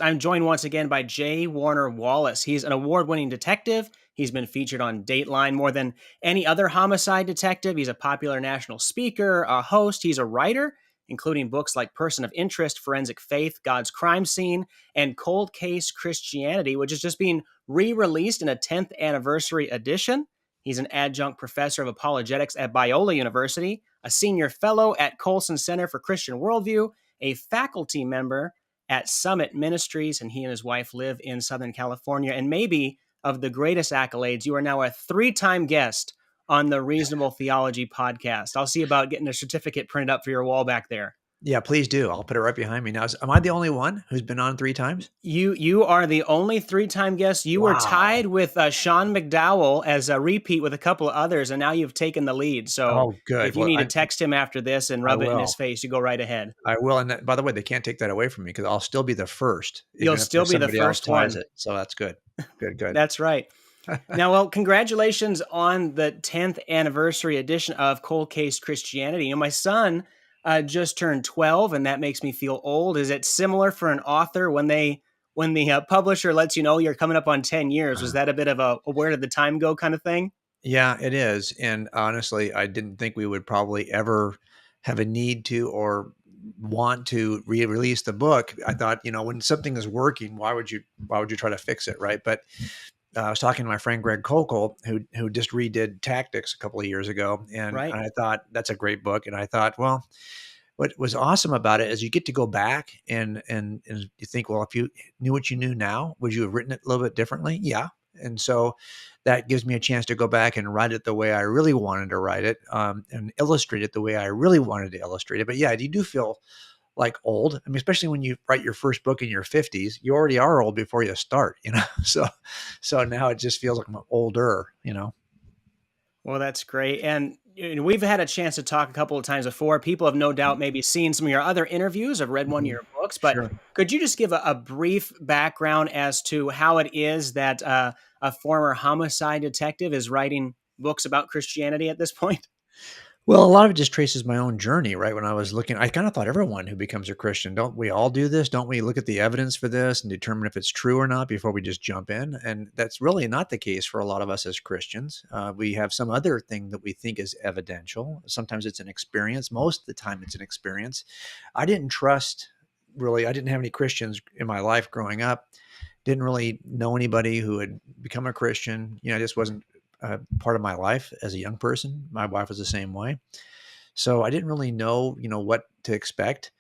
I'm joined once again by J. Warner Wallace. He's an award-winning detective. He's been featured on Dateline more than any other homicide detective. He's a popular national speaker, a host. He's a writer, including books like Person of Interest, Forensic Faith, God's Crime Scene, and Cold Case Christianity, which is just being re-released in a 10th anniversary edition. He's an adjunct professor of apologetics at Biola University, a senior fellow at Colson Center for Christian Worldview, a faculty member at Summit Ministries, and he and his wife live in Southern California. And maybe of the greatest accolades, you are now a 3-time guest on the Reasonable Theology podcast. I'll see about getting a certificate printed up for your wall back there. Yeah, please do. I'll put it right behind me now. Am I the only one who's been on 3 times? You are the only 3-time guest. You were tied with Sean McDowell as a repeat with a couple of others, and now you've taken the lead. So good. If you need to text him after this and rub it in his face, you go right ahead. I will. And by the way, they can't take that away from me because I'll still be the first. You'll still be the first one. So that's good. Good. That's right. Now, well, congratulations on the 10th anniversary edition of Cold Case Christianity. You know, my son just turned 12, and that makes me feel old. Is it similar for an author when the publisher lets you know you're coming up on 10 years? Was that a bit of a where did the time go kind of thing? Yeah, it is. And honestly, I didn't think we would probably ever have a need to or want to re-release the book. I thought, when something is working, why would you try to fix it, right? But I was talking to my friend Greg Kokel, who just redid Tactics a couple of years ago, and I thought that's a great book. And I thought, well, what was awesome about it is you get to go back and you think, well, if you knew what you knew now, would you have written it a little bit differently? Yeah. And so that gives me a chance to go back and write it the way I really wanted to write it, and illustrate it the way I really wanted to illustrate it. But yeah, you do feel like old. I mean, especially when you write your first book in your 50s, you already are old before you start, So now it just feels like I'm older, Well, that's great. And we've had a chance to talk a couple of times before. People have no doubt maybe seen some of your other interviews. I've read one of your books, but could you just give a brief background as to how it is that a former homicide detective is writing books about Christianity at this point? Well, a lot of it just traces my own journey, right? When I was looking, I kind of thought everyone who becomes a Christian, don't we all do this? Don't we look at the evidence for this and determine if it's true or not before we just jump in? And that's really not the case for a lot of us as Christians. We have some other thing that we think is evidential. Sometimes it's an experience. Most of the time it's an experience. I didn't have any Christians in my life growing up. Didn't really know anybody who had become a Christian. It just wasn't part of my life as a young person. My wife was the same way. So I didn't really know, what to expect.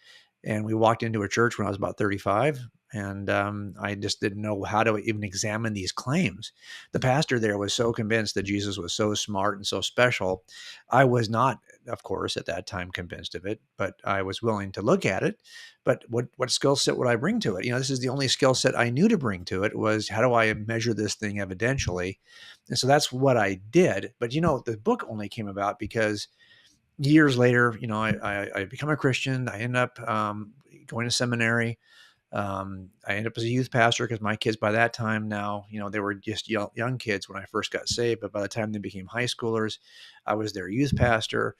And we walked into a church when I was about 35, and I just didn't know how to even examine these claims. The pastor there was so convinced that Jesus was so smart and so special. I was not, of course, at that time convinced of it, but I was willing to look at it. But what skill set would I bring to it? This is the only skill set I knew to bring to it was how do I measure this thing evidentially? And so that's what I did. But, the book only came about because years later, I become a Christian. I end up going to seminary. I ended up as a youth pastor because my kids by that time now, they were just young kids when I first got saved. But by the time they became high schoolers, I was their youth pastor.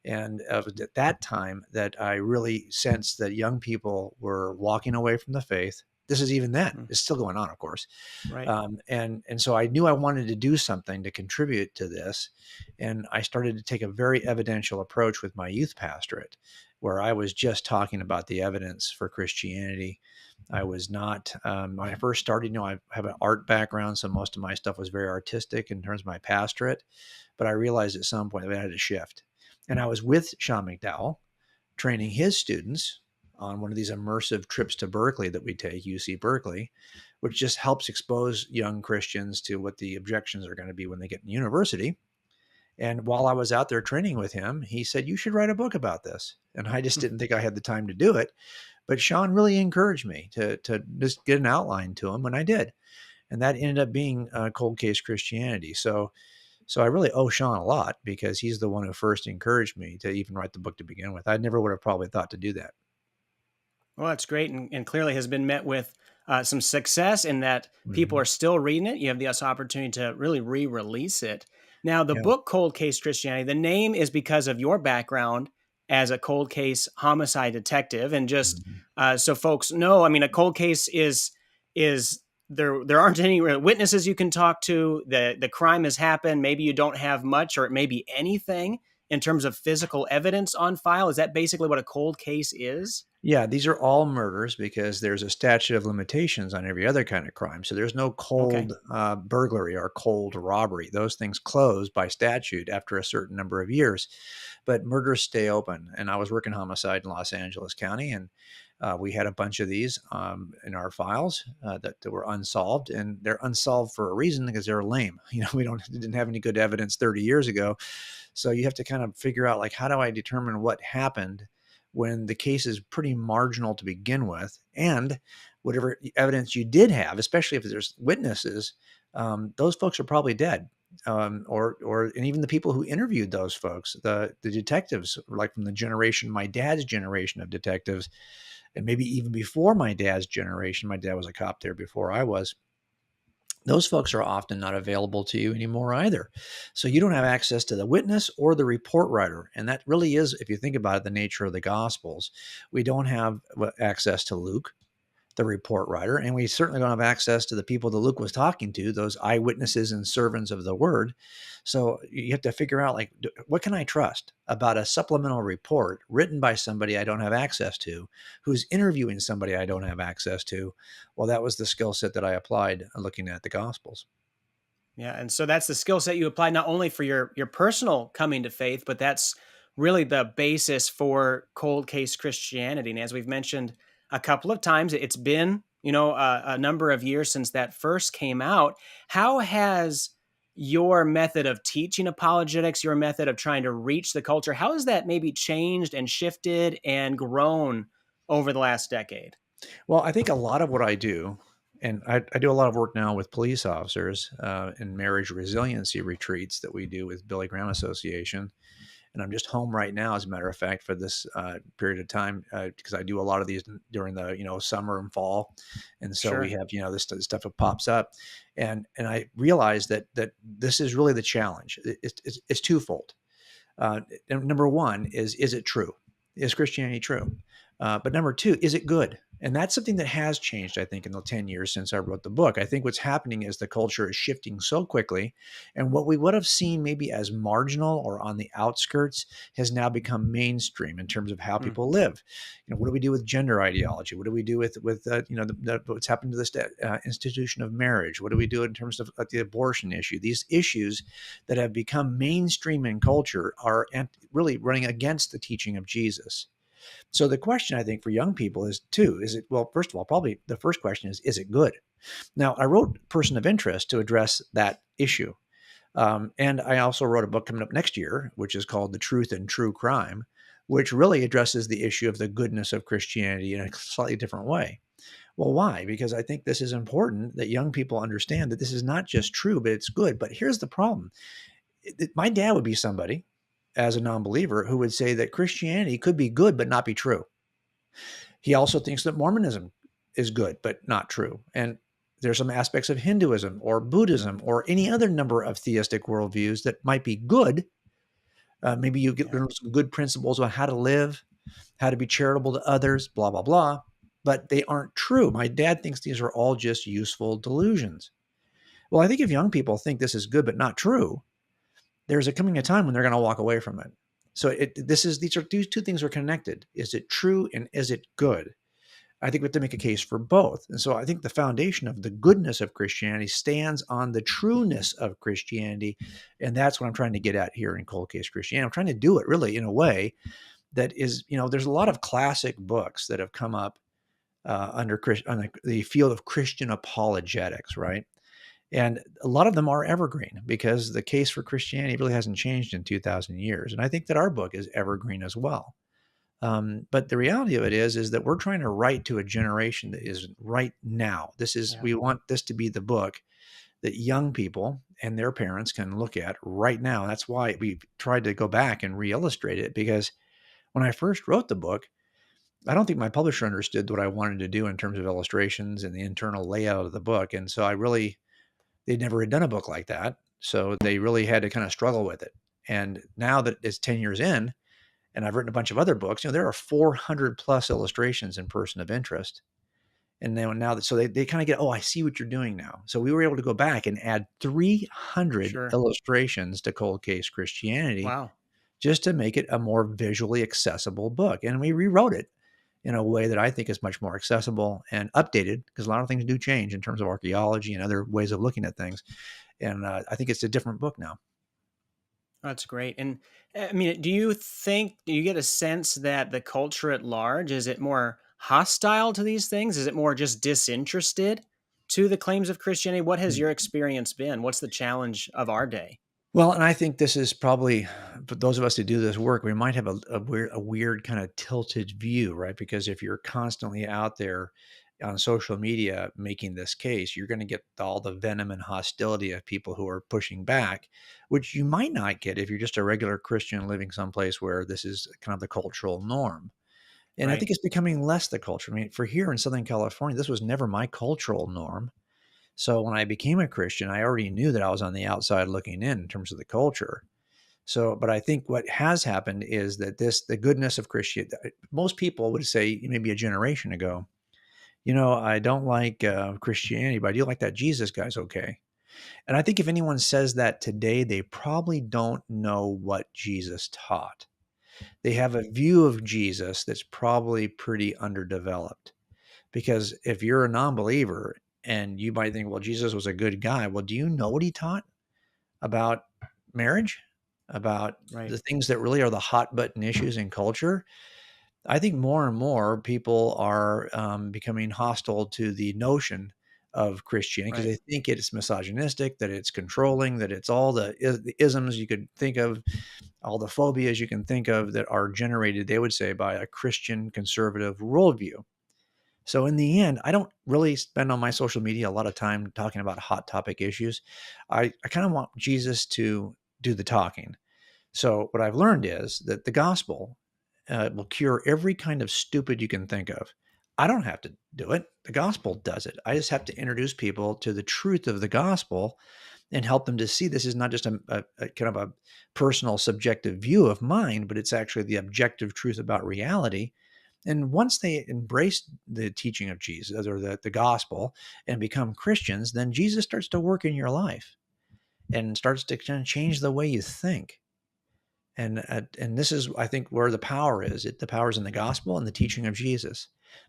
And it was at that time that I really sensed that young people were walking away from the faith. This is even then. It's still going on, of course. Right. And so I knew I wanted to do something to contribute to this. And I started to take a very evidential approach with my youth pastorate, where I was just talking about the evidence for Christianity. I was not, when I first started, I have an art background, so most of my stuff was very artistic in terms of my pastorate. But I realized at some point that I had to shift. And I was with Sean McDowell, training his students on one of these immersive trips to Berkeley that we take, UC Berkeley, which just helps expose young Christians to what the objections are going to be when they get in university. And while I was out there training with him, he said, you should write a book about this. And I just didn't think I had the time to do it. But Sean really encouraged me to just get an outline to him, and I did. And that ended up being Cold Case Christianity. So I really owe Sean a lot because he's the one who first encouraged me to even write the book to begin with. I never would have probably thought to do that. Well, that's great, and clearly has been met with some success in that people are still reading it. You have this opportunity to really re-release it. Now, the book Cold Case Christianity, the name is because of your background as a cold case homicide detective. And just Mhm. so folks know, I mean, a cold case is there aren't any witnesses you can talk to. The crime has happened. Maybe you don't have much, or it may be anything in terms of physical evidence on file. Is that basically what a cold case is? Yeah, these are all murders because there's a statute of limitations on every other kind of crime. So there's no Okay. cold burglary or cold robbery. Those things close by statute after a certain number of years, but murders stay open. And I was working homicide in Los Angeles County, and we had a bunch of these in our files that were unsolved, and they're unsolved for a reason because they're lame. We didn't have any good evidence 30 years ago, so you have to kind of figure out, like, how do I determine what happened when the case is pretty marginal to begin with, and whatever evidence you did have, especially if there's witnesses, those folks are probably dead. And even the people who interviewed those folks, the detectives, like from the generation, my dad's generation of detectives, and maybe even before my dad's generation, my dad was a cop there before I was, those folks are often not available to you anymore either. So you don't have access to the witness or the report writer. And that really is, if you think about it, the nature of the Gospels. We don't have access to Luke, the report writer, and we certainly don't have access to the people that Luke was talking to, those eyewitnesses and servants of the word. So you have to figure out, like, what can I trust about a supplemental report written by somebody I don't have access to, who's interviewing somebody I don't have access to? Well, that was the skill set that I applied looking at the Gospels. Yeah, and so that's the skill set you apply not only for your personal coming to faith, but that's really the basis for cold case Christianity. And as we've mentioned a couple of times, it's been a number of years since that first came out. How has your method of teaching apologetics, your method of trying to reach the culture, how has that maybe changed and shifted and grown over the last decade? Well, I think a lot of what I do, and I do a lot of work now with police officers in marriage resiliency retreats that we do with Billy Graham Association. And I'm just home right now, as a matter of fact, for this period of time, because I do a lot of these during the summer and fall, and so we Sure. have this stuff that pops up, and I realize that this is really the challenge. It's twofold. Number one is it true? Is Christianity true? But number two, is it good? And that's something that has changed, I think, in the 10 years since I wrote the book. I think what's happening is the culture is shifting so quickly. And what we would have seen maybe as marginal or on the outskirts has now become mainstream in terms of how Hmm. people live. What do we do with gender ideology? What do we do with what's happened to the institution of marriage? What do we do in terms of the abortion issue? These issues that have become mainstream in culture are really running against the teaching of Jesus. So the question, I think, for young people is it, well, first of all, probably the first question is it good? Now, I wrote Person of Interest to address that issue. And I also wrote a book coming up next year, which is called The Truth and True Crime, which really addresses the issue of the goodness of Christianity in a slightly different way. Well, why? Because I think this is important that young people understand that this is not just true, but it's good. But here's the problem. My dad would be somebody, as a non-believer, who would say that Christianity could be good but not be true. He also thinks that Mormonism is good but not true. And there's some aspects of Hinduism or Buddhism or any other number of theistic worldviews that might be good. Maybe you get Yeah. learn some good principles on how to live, how to be charitable to others, blah, blah, blah. But they aren't true. My dad thinks these are all just useful delusions. Well, I think if young people think this is good but not true, there's coming a time when they're going to walk away from it. So these two things are connected. Is it true and is it good? I think we have to make a case for both. And so I think the foundation of the goodness of Christianity stands on the trueness of Christianity. And that's what I'm trying to get at here in Cold Case Christianity. I'm trying to do it really in a way that is, there's a lot of classic books that have come up under the field of Christian apologetics, right? And a lot of them are evergreen because the case for Christianity really hasn't changed in 2,000 years. And I think that our book is evergreen as well. But the reality of it is that we're trying to write to a generation that is right now. Yeah. We want this to be the book that young people and their parents can look at right now. That's why we tried to go back and re-illustrate it, because when I first wrote the book, I don't think my publisher understood what I wanted to do in terms of illustrations and the internal layout of the book. And so they'd never had done a book like that. So they really had to kind of struggle with it. And now that it's 10 years in, and I've written a bunch of other books, there are 400 plus illustrations in Person of Interest. And then now that, so they kind of get, oh, I see what you're doing now. So we were able to go back and add 300 Sure. illustrations to Cold Case Christianity Wow. just to make it a more visually accessible book. And we rewrote it in a way that I think is much more accessible and updated, because a lot of things do change in terms of archaeology and other ways of looking at things. And I think it's a different book now. That's great. And I mean, do you get a sense that the culture at large, is it more hostile to these things? Is it more just disinterested to the claims of Christianity? What has your experience been? What's the challenge of our day? Well, and I think this is probably, for those of us who do this work, we might have a weird kind of tilted view, right? Because if you're constantly out there on social media making this case, you're going to get all the venom and hostility of people who are pushing back, which you might not get if you're just a regular Christian living someplace where this is kind of the cultural norm. And I Right. think it's becoming less the culture. I mean, for here in Southern California, this was never my cultural norm. So when I became a Christian, I already knew that I was on the outside looking in terms of the culture. So, but I think what has happened is that the goodness of Christianity, most people would say maybe a generation ago, I don't like Christianity, but I do like that Jesus guy's okay. And I think if anyone says that today, they probably don't know what Jesus taught. They have a view of Jesus that's probably pretty underdeveloped. Because if you're a non-believer and you might think, well, Jesus was a good guy. Well, do you know what he taught about marriage? About Right. the things that really are the hot button issues in culture? I think more and more people are becoming hostile to the notion of Christianity because Right. they think it's misogynistic, that it's controlling, that it's all the isms you could think of, all the phobias you can think of that are generated, they would say, by a Christian conservative worldview. So in the end, I don't really spend on my social media a lot of time talking about hot topic issues. I kind of want Jesus to do the talking. So what I've learned is that the gospel will cure every kind of stupid you can think of. I don't have to do it. The gospel does it. I just have to introduce people to the truth of the gospel and help them to see this is not just a kind of a personal subjective view of mine, but it's actually the objective truth about reality. And once they embrace the teaching of Jesus or the gospel and become Christians, then Jesus starts to work in your life and starts to kind of change the way you think. And this is, I think, where the power is. The power is in the gospel and the teaching of Jesus,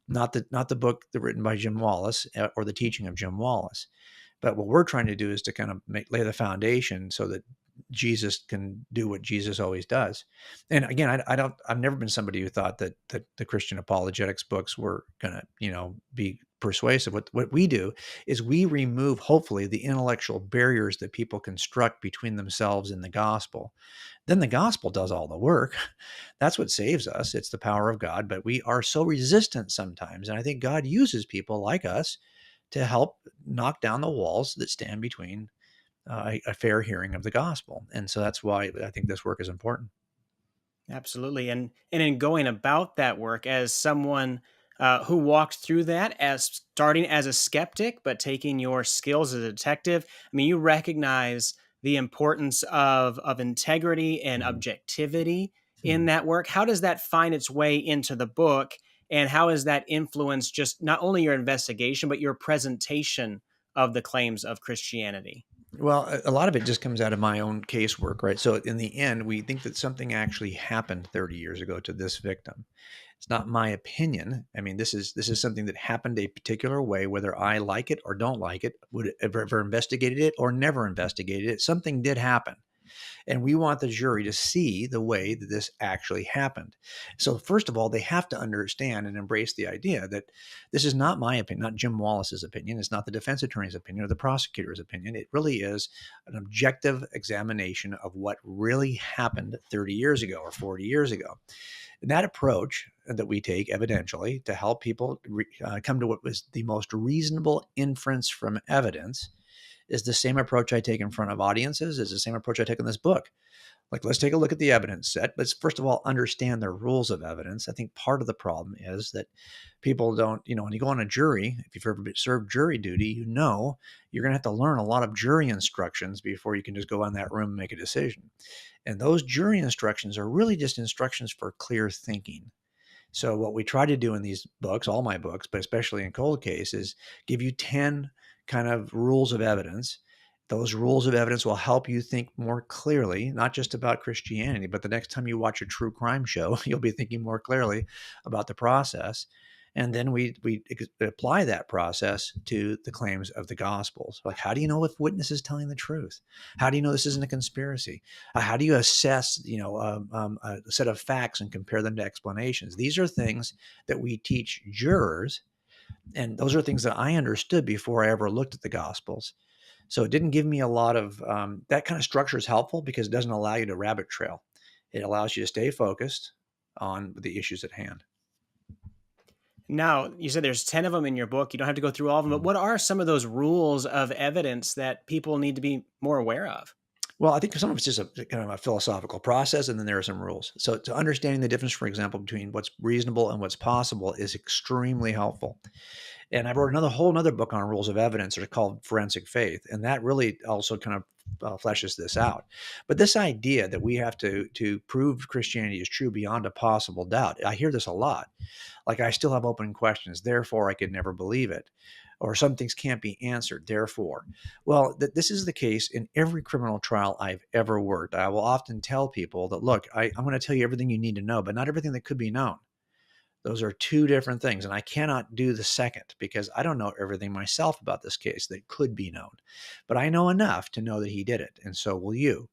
not the book that written by Jim Wallace or the teaching of Jim Wallace. But what we're trying to do is to kind of lay the foundation so that Jesus can do what Jesus always does. And again, I've never been somebody who thought that the Christian apologetics books were going to, be persuasive. What we do is we remove, hopefully, the intellectual barriers that people construct between themselves and the gospel. Then the gospel does all the work. That's what saves us. It's the power of God. But we are so resistant sometimes. And I think God uses people like us to help knock down the walls that stand between a fair hearing of the gospel. And so that's why I think this work is important. Absolutely. And in going about that work as someone who walked through that as starting as a skeptic, but taking your skills as a detective, I mean, you recognize the importance of integrity and Mhm. objectivity in Mhm. that work. How does that find its way into the book? And how has that influenced just not only your investigation, but your presentation of the claims of Christianity? Well, a lot of it just comes out of my own casework, right? So in the end, we think that something actually happened 30 years ago to this victim. It's not my opinion. I mean, this is something that happened a particular way, whether I like it or don't like it, would have ever investigated it or never investigated it. Something did happen. And we want the jury to see the way that this actually happened. So, first of all, they have to understand and embrace the idea that this is not my opinion, not Jim Wallace's opinion. It's not the defense attorney's opinion or the prosecutor's opinion. It really is an objective examination of what really happened 30 years ago or 40 years ago. And that approach that we take evidentially to help people come to what was the most reasonable inference from evidence is the same approach I take in front of audiences, is the same approach I take in this book. Like, let's take a look at the evidence set. Let's first of all understand the rules of evidence. I think part of the problem is that people don't, when you go on a jury, if you've ever served jury duty, you're going to have to learn a lot of jury instructions before you can just go in that room and make a decision. And those jury instructions are really just instructions for clear thinking. So what we try to do in these books, all my books, but especially in Cold Case, is give you 10 kind of rules of evidence. Those rules of evidence will help you think more clearly, not just about Christianity, but the next time you watch a true crime show, you'll be thinking more clearly about the process. And then we apply that process to the claims of the Gospels. Like, how do you know if witness is telling the truth? How do you know this isn't a conspiracy? How do you assess, a set of facts and compare them to explanations? These are things that we teach jurors, and those are things that I understood before I ever looked at the Gospels. So it didn't give me a lot of that kind of structure is helpful because it doesn't allow you to rabbit trail. It allows you to stay focused on the issues at hand. Now, you said there's 10 of them in your book. You don't have to go through all of them, but what are some of those rules of evidence that people need to be more aware of? Well, I think some of it's just a kind of a philosophical process, and then there are some rules. So to understanding the difference, for example, between what's reasonable and what's possible is extremely helpful. And I wrote whole another book on rules of evidence. It's called Forensic Faith, and that really also kind of fleshes this out. But this idea that we have to prove Christianity is true beyond a possible doubt, I hear this a lot. Like, I still have open questions, therefore I could never believe it. Or some things can't be answered, therefore. Well, this is the case in every criminal trial I've ever worked. I will often tell people that, look, I'm going to tell you everything you need to know, but not everything that could be known. Those are two different things. And I cannot do the second because I don't know everything myself about this case that could be known. But I know enough to know that he did it, and so will you.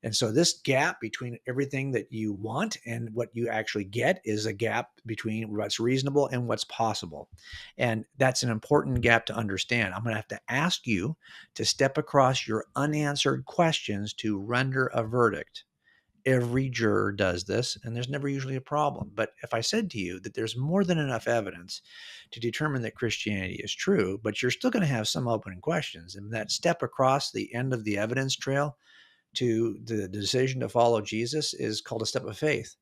And so this gap between everything that you want and what you actually get is a gap between what's reasonable and what's possible. And that's an important gap to understand. I'm going to have to ask you to step across your unanswered questions to render a verdict. Every juror does this, and there's never usually a problem. But if I said to you that there's more than enough evidence to determine that Christianity is true, but you're still going to have some open questions, and that step across the end of the evidence trail to the decision to follow Jesus is called a step of faith.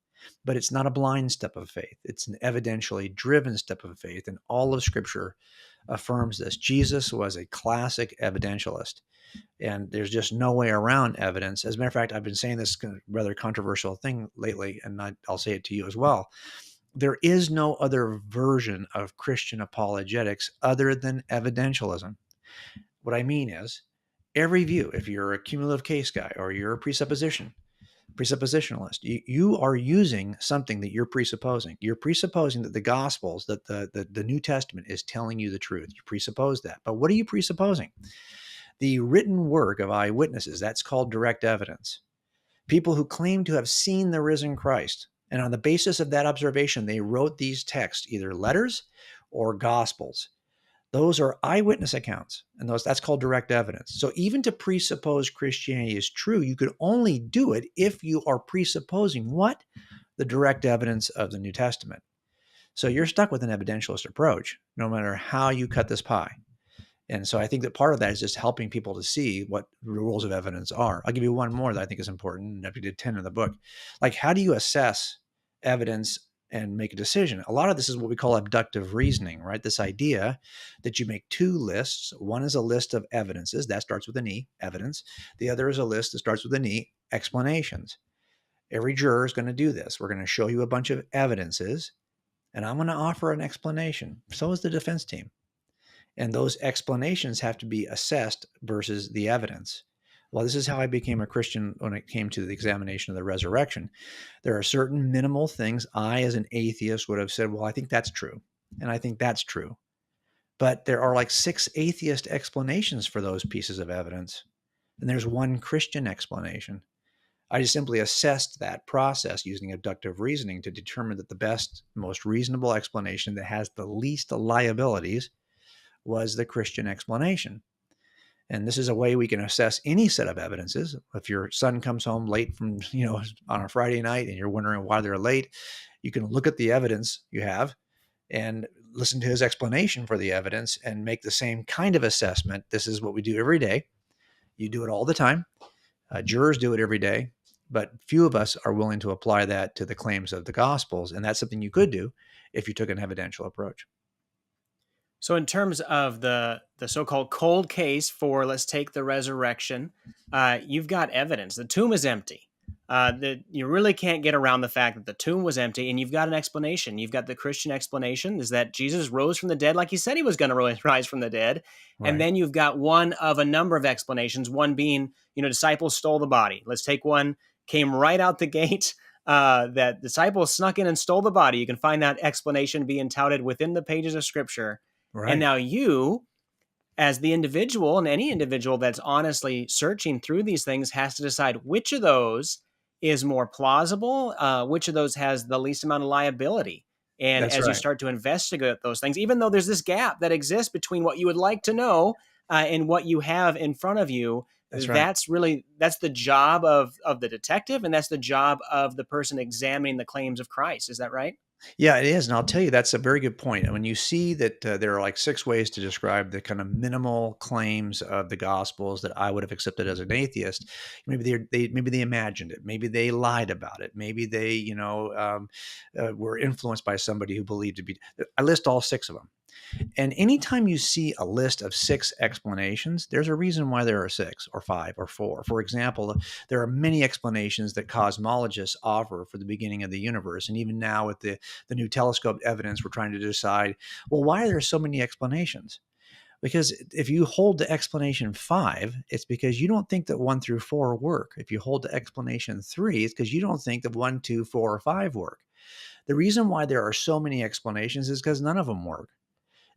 But it's not a blind step of faith. It's an evidentially driven step of faith. And all of Scripture affirms this. Jesus was a classic evidentialist. And there's just no way around evidence. As a matter of fact, I've been saying this rather controversial thing lately, and I'll say it to you as well. There is no other version of Christian apologetics other than evidentialism. What I mean is, every view, if you're a cumulative case guy or you're a presuppositionalist, you are using something that you're presupposing. You're presupposing that the Gospels, that the New Testament is telling you the truth. You presuppose that. But what are you presupposing? The written work of eyewitnesses, that's called direct evidence. People who claim to have seen the risen Christ. And on the basis of that observation, they wrote these texts, either letters or Gospels. Those are eyewitness accounts, and that's called direct evidence. So even to presuppose Christianity is true, you could only do it if you are presupposing what? The direct evidence of the New Testament. So you're stuck with an evidentialist approach, no matter how you cut this pie. And so I think that part of that is just helping people to see what the rules of evidence are. I'll give you one more that I think is important, and I did 10 in the book. Like, how do you assess evidence and make a decision? A lot of this is what we call abductive reasoning, right? This idea that you make two lists. One is a list of evidences. That starts with an E, evidence. The other is a list that starts with an E, explanations. Every juror is going to do this. We're going to show you a bunch of evidences, and I'm going to offer an explanation. So is the defense team. And those explanations have to be assessed versus the evidence. Well, this is how I became a Christian when it came to the examination of the resurrection. There are certain minimal things I, as an atheist, would have said, well, I think that's true. And I think that's true. But there are like 6 atheist explanations for those pieces of evidence. And there's one Christian explanation. I just simply assessed that process using abductive reasoning to determine that the best, most reasonable explanation that has the least liabilities was the Christian explanation. And this is a way we can assess any set of evidences. If your son comes home late from, on a Friday night and you're wondering why they're late, you can look at the evidence you have and listen to his explanation for the evidence and make the same kind of assessment. This is what we do every day. You do it all the time. Jurors do it every day, but few of us are willing to apply that to the claims of the Gospels. And that's something you could do if you took an evidential approach. So, in terms of the so-called cold case for, let's take the resurrection, you've got evidence. The tomb is empty. You really can't get around the fact that the tomb was empty, and you've got an explanation. You've got the Christian explanation is that Jesus rose from the dead, like he said he was going to rise from the dead, and Right. then you've got one of a number of explanations. One being, disciples stole the body. Let's take one came right out the gate. That disciples snuck in and stole the body. You can find that explanation being touted within the pages of Scripture. And Right. now you, as the individual, and any individual that's honestly searching through these things, has to decide which of those is more plausible, which of those has the least amount of liability. And That's as you right. start to investigate those things, even though there's this gap that exists between what you would like to know and what you have in front of you, That's right. that's the job of the detective, and that's the job of the person examining the claims of Christ. Is that right? Yeah, it is, and I'll tell you that's a very good point. And when you see that there are like 6 ways to describe the kind of minimal claims of the Gospels that I would have accepted as an atheist, maybe maybe they imagined it, maybe they lied about it, maybe they were influenced by somebody who believed to be. I list all 6 of them. And anytime you see a list of 6 explanations, there's a reason why there are 6 or 5 or 4. For example, there are many explanations that cosmologists offer for the beginning of the universe. And even now with the new telescope evidence, we're trying to decide, well, why are there so many explanations? Because if you hold to explanation 5, it's because you don't think that 1 through 4 work. If you hold to explanation 3, it's because you don't think that 1, 2, 4, or 5 work. The reason why there are so many explanations is because none of them work.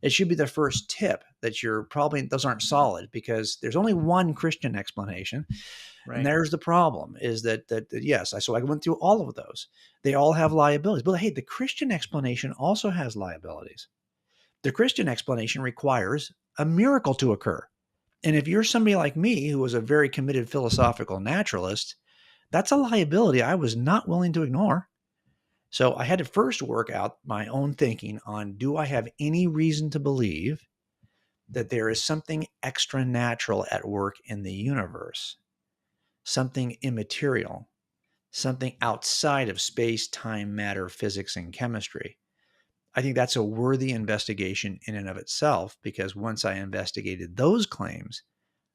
It should be the first tip that you're probably those aren't solid because there's only one Christian explanation. And Right. there's the problem is that yes, so I went through all of those. They all have liabilities. But hey, the Christian explanation also has liabilities. The Christian explanation requires a miracle to occur. And if you're somebody like me who was a very committed philosophical naturalist, that's a liability I was not willing to ignore. So I had to first work out my own thinking on, do I have any reason to believe that there is something extra natural at work in the universe, something immaterial, something outside of space, time, matter, physics, and chemistry. I think that's a worthy investigation in and of itself, because once I investigated those claims,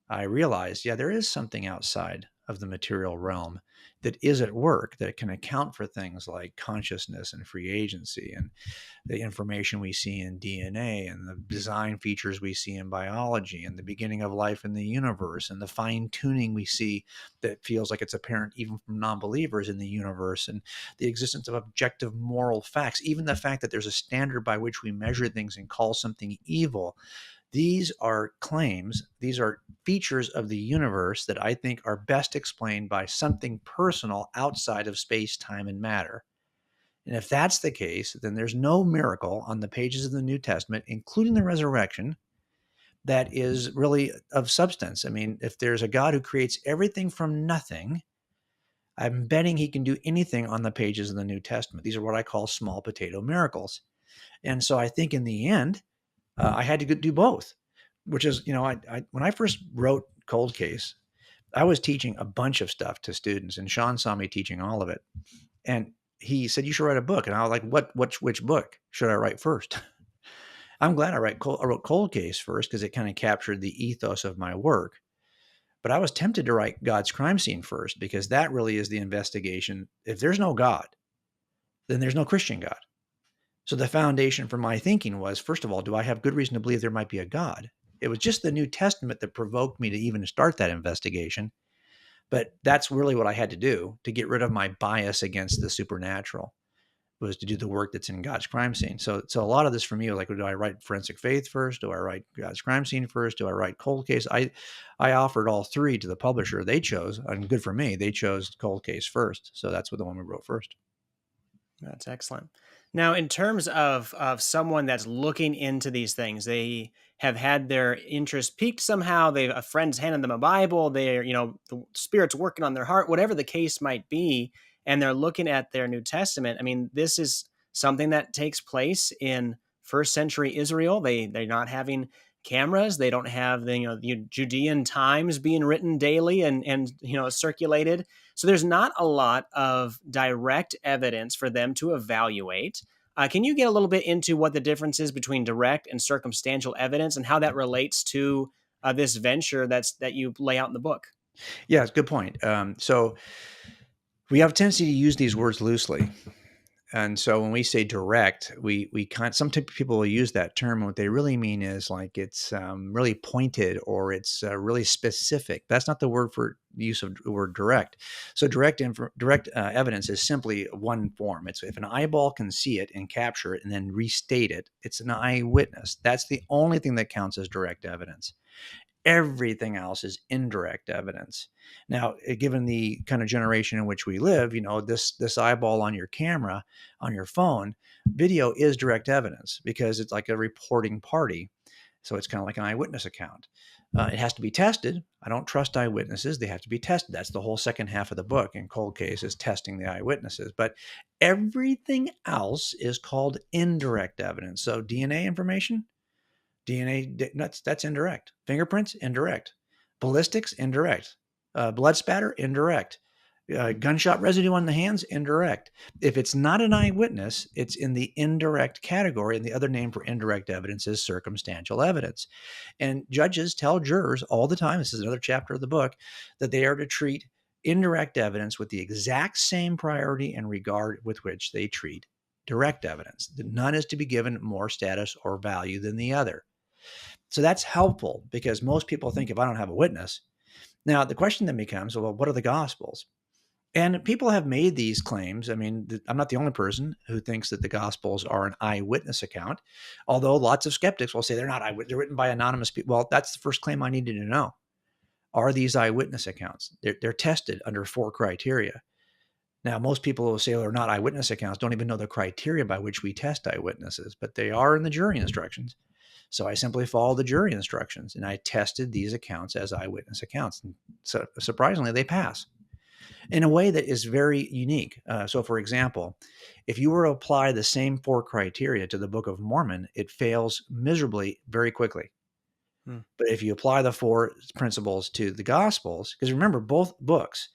I realized, yeah, there is something outside of the material realm that is at work that can account for things like consciousness and free agency and the information we see in DNA and the design features we see in biology and the beginning of life in the universe and the fine tuning we see that feels like it's apparent even from non-believers in the universe and the existence of objective moral facts, even the fact that there's a standard by which we measure things and call something evil. These are claims, these are features of the universe that I think are best explained by something personal outside of space, time, and matter. And if that's the case, then there's no miracle on the pages of the New Testament, including the resurrection, that is really of substance. I mean, if there's a God who creates everything from nothing, I'm betting he can do anything on the pages of the New Testament. These are what I call small potato miracles. And so I think in the end, I had to do both, which is, when I first wrote Cold Case, I was teaching a bunch of stuff to students, and Sean saw me teaching all of it. And he said, "You should write a book." And I was like, which book should I write first? I'm glad I wrote Cold Case first because it kind of captured the ethos of my work. But I was tempted to write God's Crime Scene first because that really is the investigation. If there's no God, then there's no Christian God. So the foundation for my thinking was, first of all, do I have good reason to believe there might be a God? It was just the New Testament that provoked me to even start that investigation. But that's really what I had to do to get rid of my bias against the supernatural, was to do the work that's in God's crime scene. So a lot of this for me was like, do I write Forensic Faith first? Do I write God's crime scene first? Do I write Cold Case? I offered all 3 to the publisher. They chose, and good for me, they chose Cold Case first. So that's what the one we wrote first. That's excellent. Now, in terms of someone that's looking into these things, they have had their interest piqued somehow. They a friend's handed them a Bible. They're the Spirit's working on their heart, whatever the case might be, and they're looking at their New Testament. I mean, this is something that takes place in first century Israel. They're not having cameras. They don't have the Judean Times being written daily and circulated. So there's not a lot of direct evidence for them to evaluate. Can you get a little bit into what the difference is between direct and circumstantial evidence and how that relates to this venture that you lay out in the book? Yeah, it's a good point. So we have a tendency to use these words loosely. And so when we say direct, we kind some people will use that term. And what they really mean is like it's really pointed or it's really specific. That's not the word for use of the word direct. So direct evidence is simply one form. It's if an eyeball can see it and capture it and then restate it, it's an eyewitness. That's the only thing that counts as direct evidence. Everything else is indirect evidence. Now, given the kind of generation in which we live, this eyeball on your camera, on your phone, video is direct evidence because it's like a reporting party. So it's kind of like an eyewitness account. It has to be tested. I don't trust eyewitnesses. They have to be tested. That's the whole second half of the book in Cold Case is testing the eyewitnesses. But everything else is called indirect evidence. So DNA information, DNA, that's indirect. Fingerprints, indirect. Ballistics, indirect. Blood spatter, indirect. Gunshot residue on the hands, indirect. If it's not an eyewitness, it's in the indirect category, and the other name for indirect evidence is circumstantial evidence. And judges tell jurors all the time, this is another chapter of the book, that they are to treat indirect evidence with the exact same priority and regard with which they treat direct evidence. That none is to be given more status or value than the other. So that's helpful because most people think if I don't have a witness. Now, the question then becomes, well, what are the Gospels? And people have made these claims. I mean, I'm not the only person who thinks that the Gospels are an eyewitness account, although lots of skeptics will say they're not eyewitness. They're written by anonymous people. Well, that's the first claim I needed to know. Are these eyewitness accounts? They're tested under 4 criteria. Now, most people who say they're not eyewitness accounts don't even know the criteria by which we test eyewitnesses, but they are in the jury instructions. So I simply followed the jury instructions and I tested these accounts as eyewitness accounts. And so surprisingly, they pass in a way that is very unique. So, for example, if you were to apply the same 4 criteria to the Book of Mormon, it fails miserably very quickly. But if you apply the 4 principles to the Gospels, because remember, both books,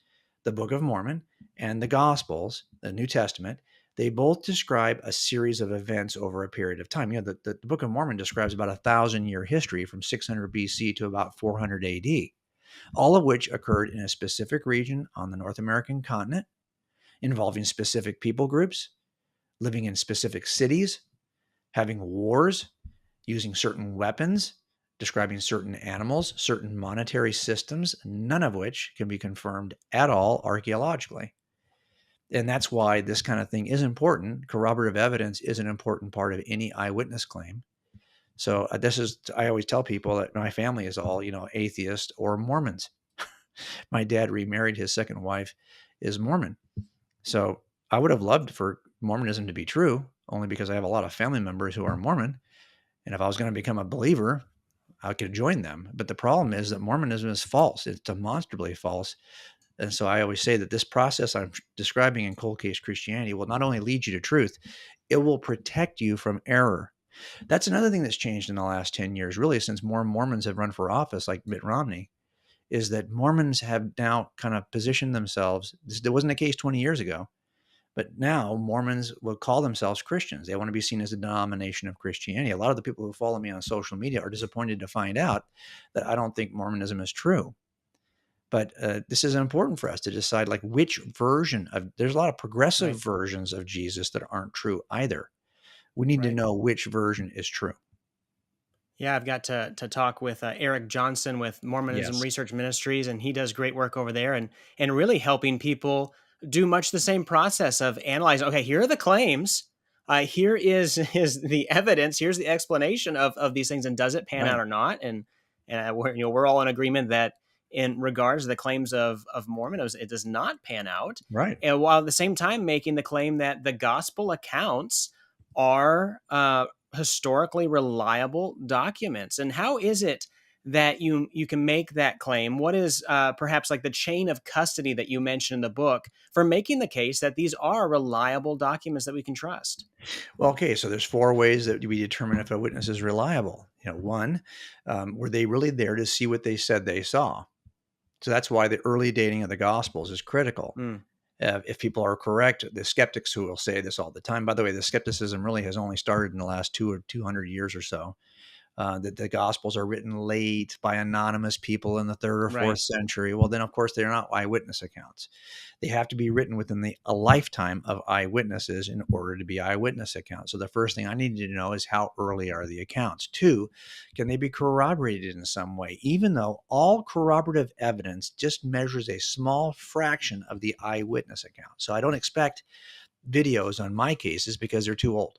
the Book of Mormon and the Gospels, the New Testament, they both describe a series of events over a period of time. The Book of Mormon describes about 1,000-year history from 600 BC to about 400 AD, all of which occurred in a specific region on the North American continent, involving specific people groups, living in specific cities, having wars, using certain weapons, describing certain animals, certain monetary systems, none of which can be confirmed at all archaeologically. And that's why this kind of thing is important. Corroborative evidence is an important part of any eyewitness claim. So I always tell people that my family is all, atheist or Mormons. My dad remarried, his second wife is Mormon. So I would have loved for Mormonism to be true, only because I have a lot of family members who are Mormon. And if I was going to become a believer, I could join them. But the problem is that Mormonism is false. It's demonstrably false. And so I always say that this process I'm describing in Cold Case Christianity will not only lead you to truth, it will protect you from error. That's another thing that's changed in the last 10 years, really, since more Mormons have run for office, like Mitt Romney, is that Mormons have now kind of positioned themselves. This wasn't the case 20 years ago, but now Mormons will call themselves Christians. They want to be seen as a denomination of Christianity. A lot of the people who follow me on social media are disappointed to find out that I don't think Mormonism is true. But this is important for us to decide, like, which version of, there's a lot of progressive versions of Jesus that aren't true either. We need to know which version is true. Yeah, I've got to talk with Eric Johnson with Mormonism Yes. Research Ministries, and he does great work over there and really helping people do much the same process of analyzing. Okay, here are the claims. Here is the evidence. Here's the explanation of these things, and does it pan out or not? And we're all in agreement that in regards to the claims of Mormon, it does not pan out. Right. And while at the same time making the claim that the gospel accounts are historically reliable documents. And how is it that you can make that claim? What is perhaps like the chain of custody that you mentioned in the book for making the case that these are reliable documents that we can trust? Well, okay, so there's 4 ways that we determine if a witness is reliable. One, were they really there to see what they said they saw? So that's why the early dating of the Gospels is critical. Mm, If people are correct, the skeptics who will say this all the time. By the way, the skepticism really has only started in the last 200 years or so. That the Gospels are written late by anonymous people in the third or fourth right. century. Well, then, of course, they're not eyewitness accounts. They have to be written within a lifetime of eyewitnesses in order to be eyewitness accounts. So the first thing I needed to know is how early are the accounts? Two, can they be corroborated in some way? Even though all corroborative evidence just measures a small fraction of the eyewitness account. So I don't expect videos on my cases because they're too old.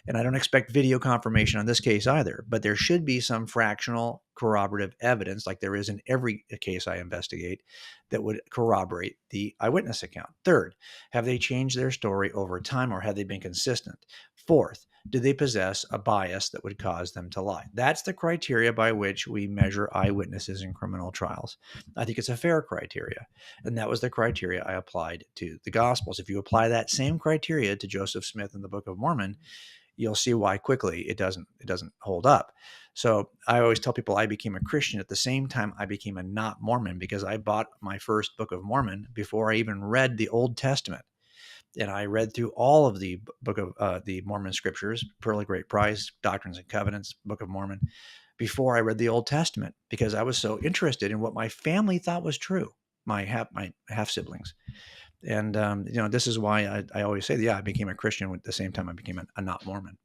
And I don't expect video confirmation on this case either, but there should be some fractional corroborative evidence, like there is in every case I investigate, that would corroborate the eyewitness account. Third, have they changed their story over time or have they been consistent? Fourth, do they possess a bias that would cause them to lie? That's the criteria by which we measure eyewitnesses in criminal trials. I think it's a fair criteria. And that was the criteria I applied to the Gospels. If you apply that same criteria to Joseph Smith in the Book of Mormon, you'll see why quickly it doesn't hold up. So I always tell people I became a Christian at the same time I became a not Mormon, because I bought my first Book of Mormon before I even read the Old Testament. And I read through all of the book of the Mormon scriptures, Pearl of Great Price, Doctrines and Covenants, Book of Mormon, before I read the Old Testament, because I was so interested in what my family thought was true, my half siblings. And this is why I always say, yeah, I became a Christian at the same time I became a not Mormon.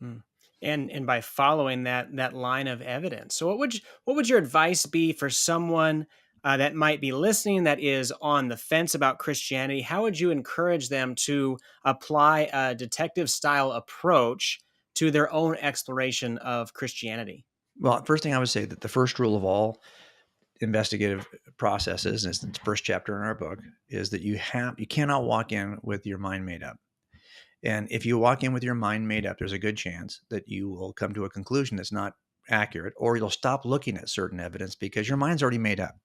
Mm. And by following that line of evidence. So what would your advice be for someone that might be listening that is on the fence about Christianity? How would you encourage them to apply a detective style approach to their own exploration of Christianity? Well, first thing I would say that the first rule of all investigative processes, and it's the first chapter in our book, is that you cannot walk in with your mind made up. And if you walk in with your mind made up, there's a good chance that you will come to a conclusion that's not accurate, or you'll stop looking at certain evidence because your mind's already made up.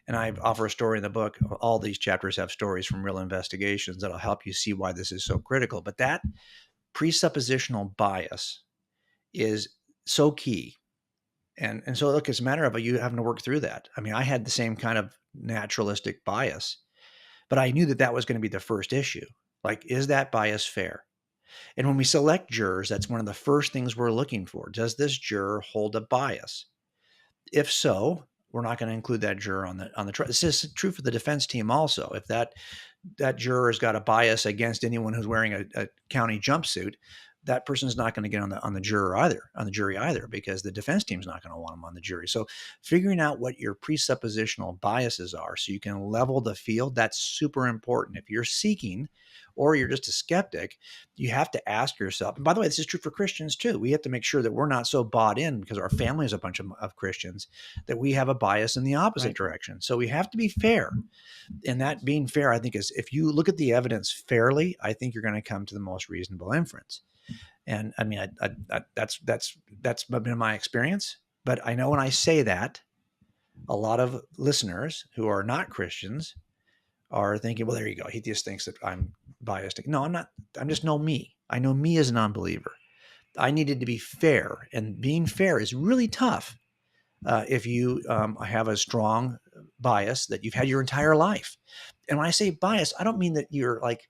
And I offer a story in the book. All these chapters have stories from real investigations that'll help you see why this is so critical. But that presuppositional bias is so key. And so look, it's a matter of you having to work through that. I mean, I had the same kind of naturalistic bias, but I knew that that was going to be the first issue. Like, is that bias fair? And when we select jurors, that's one of the first things we're looking for. Does this juror hold a bias? If so, we're not going to include that juror on the trial. This is true for the defense team also. If that juror has got a bias against anyone who's wearing a county jumpsuit, that person's not going to get on the jury either, because the defense team's not going to want them on the jury. So figuring out what your presuppositional biases are so you can level the field, that's super important. If you're seeking or you're just a skeptic, you have to ask yourself, and by the way, this is true for Christians too. We have to make sure that we're not so bought in because our family is a bunch of Christians that we have a bias in the opposite Right. direction. So we have to be fair. And that being fair, I think, is if you look at the evidence fairly, I think you're going to come to the most reasonable inference. And I mean, that's been my experience. But I know when I say that, a lot of listeners who are not Christians are thinking, well, there you go. He just thinks that I'm biased. No, I'm not. I'm just know me. I know me as a non-believer. I needed to be fair, and being fair is really tough if you have a strong bias that you've had your entire life. And when I say bias, I don't mean that you're like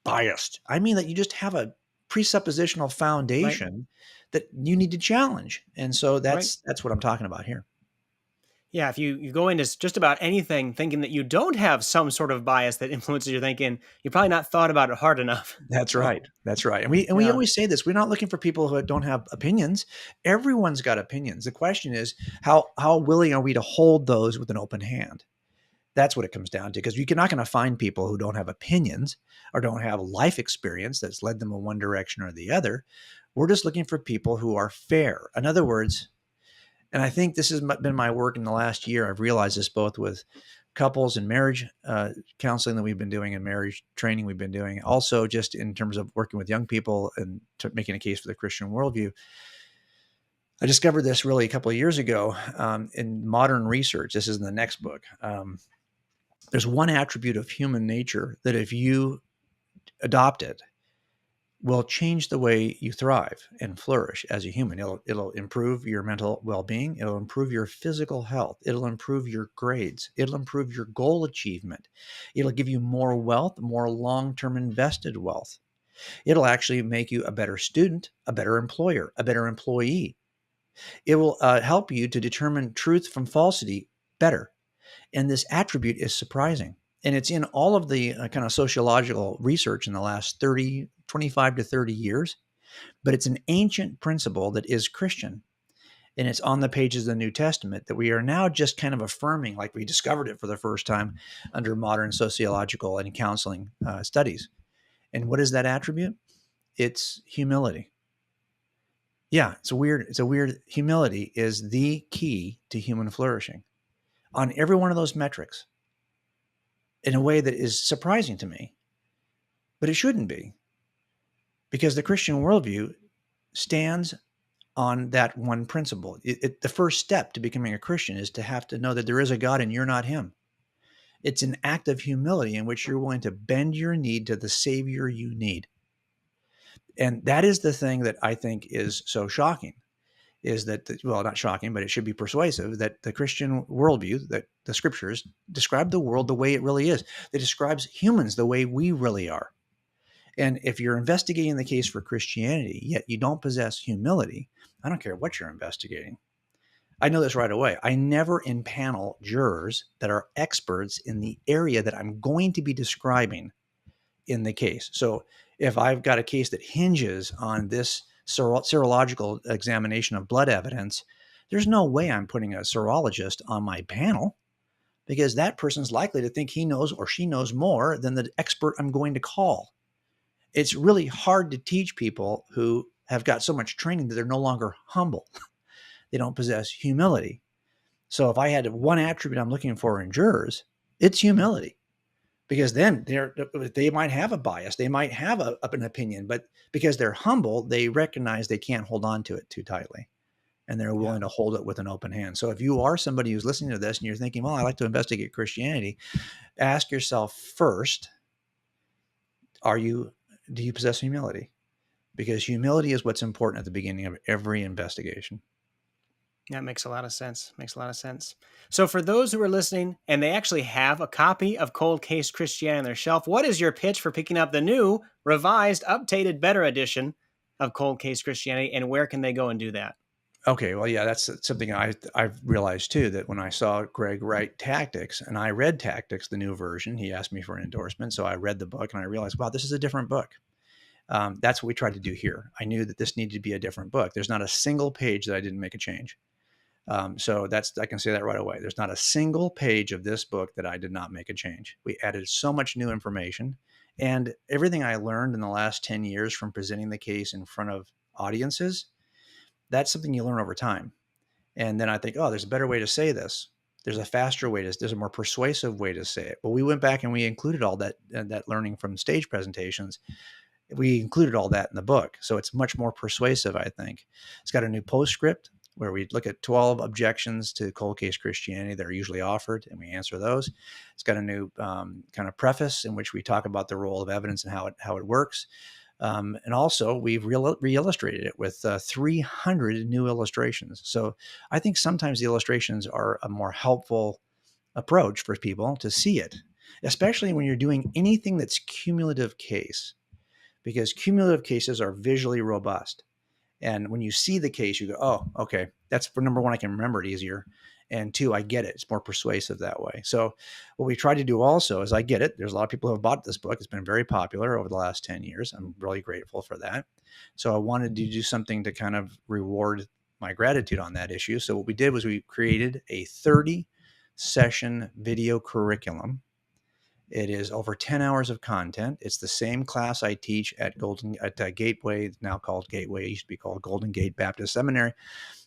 biased. I mean that you just have a presuppositional Right. foundation that you need to challenge. And so Right. that's what I'm talking about here. Yeah, if you go into just about anything thinking that you don't have some sort of bias that influences your thinking, you probably not thought about it hard enough. That's So, right. That's right. And we yeah, always say this. We're not looking for people who don't have opinions. Everyone's got opinions. The question is how willing are we to hold those with an open hand? That's what it comes down to, because you're not going to find people who don't have opinions or don't have life experience that's led them in one direction or the other. We're just looking for people who are fair. In other words, and I think this has been my work in the last year. I've realized this both with couples and marriage counseling that we've been doing and marriage training we've been doing. Also, just in terms of working with young people and making a case for the Christian worldview. I discovered this really a couple of years ago in modern research. This is in the next book. There's one attribute of human nature that if you adopt it, will change the way you thrive and flourish as a human. It'll improve your mental well-being. It'll improve your physical health. It'll improve your grades. It'll improve your goal achievement. It'll give you more wealth, more long-term invested wealth. It'll actually make you a better student, a better employer, a better employee. It will help you to determine truth from falsity better. And this attribute is surprising. And it's in all of the kind of sociological research in the last 25 to 30 years, but it's an ancient principle that is Christian. And it's on the pages of the New Testament that we are now just kind of affirming, like we discovered it for the first time under modern sociological and counseling studies. And what is that attribute? It's humility. Yeah, it's a weird humility is the key to human flourishing on every one of those metrics in a way that is surprising to me, but it shouldn't be, because the Christian worldview stands on that one principle. The first step to becoming a Christian is to have to know that there is a God and you're not him. It's an act of humility in which you're willing to bend your knee to the Savior you need. And that is the thing that I think is so shocking, is that, well, not shocking, but it should be persuasive, that the Christian worldview, that the scriptures describe the world the way it really is. It describes humans the way we really are. And if you're investigating the case for Christianity, yet you don't possess humility, I don't care what you're investigating. I know this right away. I never impanel jurors that are experts in the area that I'm going to be describing in the case. So if I've got a case that hinges on this serological examination of blood evidence, there's no way I'm putting a serologist on my panel, because that person's likely to think he knows or she knows more than the expert I'm going to call. It's really hard to teach people who have got so much training that they're no longer humble. They don't possess humility. So if I had one attribute I'm looking for in jurors, it's humility. Because then they might have a bias, they might have an opinion, but because they're humble, they recognize they can't hold on to it too tightly, and they're willing to hold it with an open hand. So if you are somebody who's listening to this and you're thinking, well, I like to investigate Christianity, ask yourself first, do you possess humility? Because humility is what's important at the beginning of every investigation. That makes a lot of sense. Makes a lot of sense. So for those who are listening and they actually have a copy of Cold Case Christianity on their shelf, what is your pitch for picking up the new, revised, updated, better edition of Cold Case Christianity, and where can they go and do that? Okay, well, yeah, that's something I've realized too, that when I saw Greg write Tactics, and I read Tactics, the new version, he asked me for an endorsement, so I read the book and I realized, wow, this is a different book. That's what we tried to do here. I knew that this needed to be a different book. There's not a single page that I didn't make a change. So I can say that right away. There's not a single page of this book that I did not make a change. We added so much new information, and everything I learned in the last 10 years from presenting the case in front of audiences, that's something you learn over time. And then I think, oh, there's a better way to say this. There's a faster way there's a more persuasive way to say it. Well, we went back and we included all that learning from stage presentations. We included all that in the book. So it's much more persuasive, I think. It's got a new postscript where we look at 12 objections to cold case Christianity that are usually offered, and we answer those. It's got a new kind of preface in which we talk about the role of evidence and how it works. And also, we've re-illustrated it with 300 new illustrations. So I think sometimes the illustrations are a more helpful approach for people to see it, especially when you're doing anything that's cumulative case, because cumulative cases are visually robust. And when you see the case, you go, oh, okay, that's for number one, I can remember it easier. And two, I get it. It's more persuasive that way. So what we try to do also is, I get it. There's a lot of people who have bought this book. It's been very popular over the last 10 years. I'm really grateful for that. So I wanted to do something to kind of reward my gratitude on that issue. So what we did was we created a 30 session video curriculum. It is over 10 hours of content. It's the same class I teach at Gateway, now called Gateway. It used to be called Golden Gate Baptist Seminary.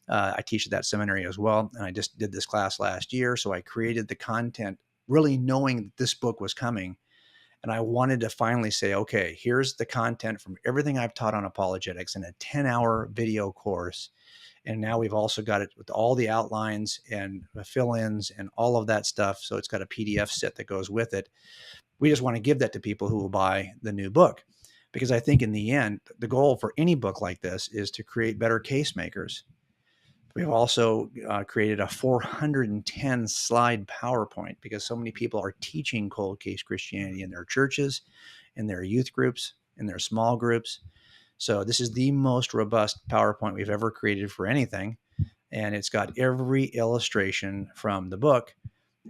I teach at that seminary as well. And I just did this class last year. So I created the content really knowing that this book was coming. And I wanted to finally say, okay, here's the content from everything I've taught on apologetics in a 10-hour video course. And now we've also got it with all the outlines and fill-ins and all of that stuff. So it's got a PDF set that goes with it. We just want to give that to people who will buy the new book. because I think in the end, the goal for any book like this is to create better case makers. We've also created a 410 slide PowerPoint because so many people are teaching cold case Christianity in their churches, in their youth groups, in their small groups. So this is the most robust PowerPoint we've ever created for anything. And it's got every illustration from the book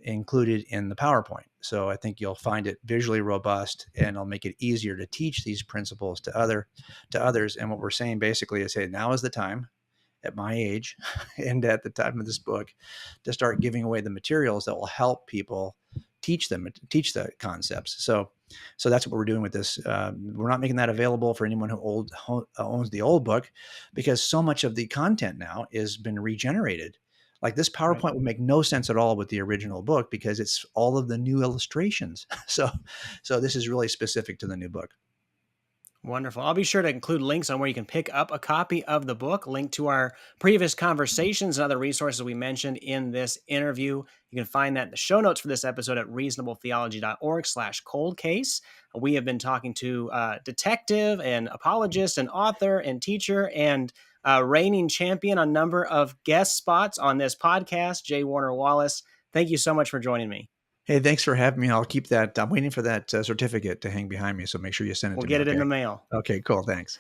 included in the PowerPoint. So I think you'll find it visually robust, and it'll make it easier to teach these principles to others. And what we're saying basically is, hey, now is the time at my age and at the time of this book to start giving away the materials that will help people teach the concepts. So that's what we're doing with this. We're not making that available for anyone who owns the old book, because so much of the content now has been regenerated. Like this Right. PowerPoint would make no sense at all with the original book because it's all of the new illustrations. So this is really specific to the new book. Wonderful. I'll be sure to include links on where you can pick up a copy of the book, link to our previous conversations and other resources we mentioned in this interview. You can find that in the show notes for this episode at reasonabletheology.org/cold case. We have been talking to detective and apologist and author and teacher and reigning champion on a number of guest spots on this podcast, J. Warner Wallace. Thank you so much for joining me. Hey, thanks for having me. I'll keep that. I'm waiting for that certificate to hang behind me. So make sure you send it We'll to me. get it in Okay. the mail. Okay, cool. Thanks.